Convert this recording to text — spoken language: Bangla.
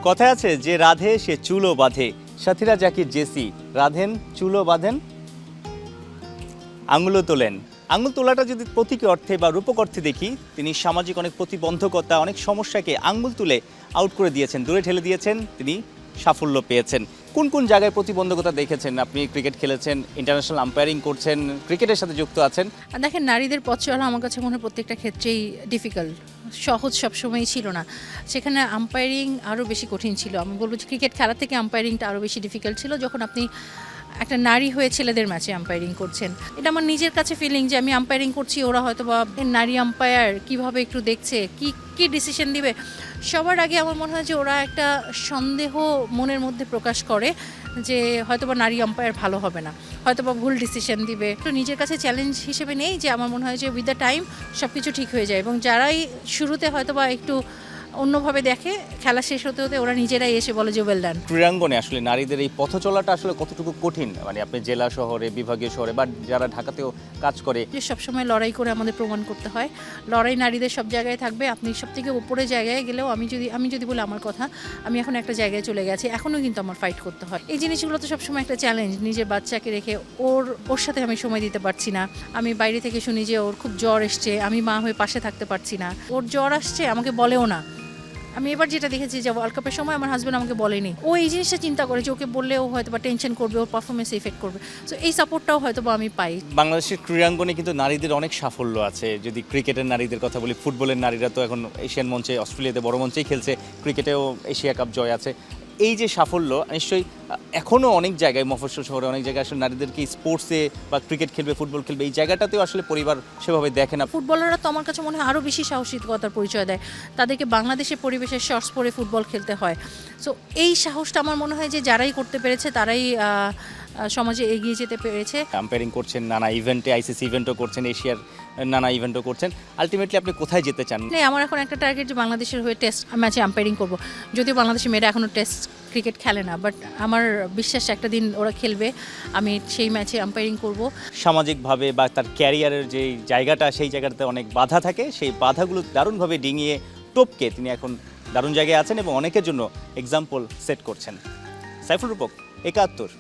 কথায় আছে যে রাধে সে চুলও বাঁধে। সাথীরা জাকির জেসি রাধেন, চুলও বাঁধেন, আঙুলও তোলেন। আঙুল তোলাটা যদি প্রতীকী অর্থে বা রূপক অর্থে দেখি, তিনি সামাজিক অনেক প্রতিবন্ধকতা, অনেক সমস্যাকে আঙুল তুলে আউট করে দিয়েছেন, দূরে ঠেলে দিয়েছেন, তিনি সাফল্য পেয়েছেন। কোন কোন জায়গায় প্রতিবন্ধকতা দেখেছেন? আপনি ক্রিকেট খেলেছেন, ইন্টারন্যাশনাল আম্পায়ারিং করছেন, ক্রিকেটের সাথে যুক্ত আছেন। দেখেন, নারীদের পথ চলা আমার কাছে মনে হয় প্রত্যেকটা ক্ষেত্রেই ডিফিকাল্ট, সহজ সবসময়ই ছিল না। সেখানে আম্পায়ারিং আরও বেশি কঠিন ছিল। আমি বলবো যে ক্রিকেট খেলা থেকে আম্পায়ারিংটা আরও বেশি ডিফিকাল্ট ছিল যখন আপনি একটা নারী হয়ে ছেলেদের ম্যাচে আম্পায়ারিং করছেন। এটা আমার নিজের কাছে ফিলিং যে আমি আম্পায়ারিং করছি, ওরা হয়তো বা নারী আম্পায়ার কীভাবে একটু দেখছে, কি ডিসিশন দিবে। সবার আগে আমার মনে হয় যে ওরা একটা সন্দেহ মনের মধ্যে প্রকাশ করে যে হয়তোবা নারী আম্পায়ার ভালো হবে না, হয়তোবা ভুল ডিসিশন দিবে। একটু নিজের কাছে চ্যালেঞ্জ হিসেবে নেই যে আমার মনে হয় যে উইথ দ্য টাইম সব কিছু ঠিক হয়ে যায়, এবং যারাই শুরুতে হয়তোবা একটু অন্যভাবে দেখে, খেলা শেষ হতে হতে ওরা নিজেরাই এসে বলে যে ওয়েল ডান। ক্রীড়াঙ্গনে আসলে নারীদের এই পথ চলাটা আসলে কতটুকু কঠিন, মানে আপনি জেলা শহরে, বিভাগীয় শহরে বা যারা ঢাকাতেও কাজ করে, যে সবসময় লড়াই করে আমাদের প্রমাণ করতে হয়। লড়াই নারীদের সব জায়গায় থাকবে। আপনি সব থেকে উপরে জায়গায় গেলেও আমি যদি বলি আমার কথা, আমি এখন একটা জায়গায় চলে গেছি, এখনও কিন্তু আমার ফাইট করতে হয়। এই জিনিসগুলো তো সবসময় একটা চ্যালেঞ্জ। নিজের বাচ্চাকে রেখে ওর সাথে আমি সময় দিতে পারছি না। আমি বাইরে থেকে শুনি যে ওর খুব জ্বর এসছে, আমি মা হয়ে পাশে থাকতে পারছি না। ওর জ্বর আসছে, আমাকে বলেও না। আমি এবার যেটা দেখেছি যে ওয়ার্ল্ড কাপের সময় আমার হাজব্যান্ড আমাকে বলেনি, ও এই জিনিসটা চিন্তা করে যে ওকে বললে ও হয়তো বা টেনশন করবে, ওর পারফরমেন্সে ইফেক্ট করবে। সো এই সাপোর্টটাও হয়তো বা আমি পাই। বাংলাদেশের ক্রীড়াঙ্গনে কিন্তু নারীদের অনেক সাফল্য আছে। যদি ক্রিকেটের নারীদের কথা বলি, ফুটবলের নারীরা তো এখন এশিয়ান মঞ্চে, অস্ট্রেলিয়াতে বড় মঞ্চেই খেলছে, ক্রিকেটেও এশিয়া কাপ জয় আছে। এই যে সাফল্য, নিশ্চয়ই এখনও অনেক জায়গায়, মফস্বল শহরে অনেক জায়গায় আসলে নারীদেরকে স্পোর্টসে বা ক্রিকেট খেলবে, ফুটবল খেলবে, এই জায়গাটাতেও আসলে পরিবার সেভাবে দেখে না। ফুটবলাররা তো আমার কাছে মনে হয় আরও বেশি সাহসিকতার পরিচয় দেয়। তাদেরকে বাংলাদেশের পরিবেশে শর্টস পরে ফুটবল খেলতে হয়। সো এই সাহসটা আমার মনে হয় যে যারাই করতে পেরেছে তারাই সমাজে এগিয়ে যেতে পেরেছে। আম্পায়ারিং করছেন নানা ইভেন্টে, আইসিসি ইভেন্টও করছেন, এশিয়ার নানা ইভেন্টও করছেন। আলটিমেটলি আপনি কোথায় যেতে চান? আমার এখন একটা টার্গেট যে বাংলাদেশের হয়ে টেস্ট ম্যাচে আম্পায়ারিং করব। যদিও বাংলাদেশের মেয়েরা এখনও টেস্ট ক্রিকেট খেলে না, বাট আমার বিশ্বাস একটা দিন ওরা খেলবে, আমি সেই ম্যাচে আম্পায়ারিং করব। সামাজিকভাবে বা তার ক্যারিয়ারের যে জায়গাটা, সেই জায়গাটাতে অনেক বাধা থাকে, সেই বাধাগুলো দারুণভাবে ডিঙিয়ে টপকে তিনি এখন দারুণ জায়গায় আছেন এবং অনেকের জন্য এক্সাম্পল সেট করছেন। সাইফুল রূপক, ৭১।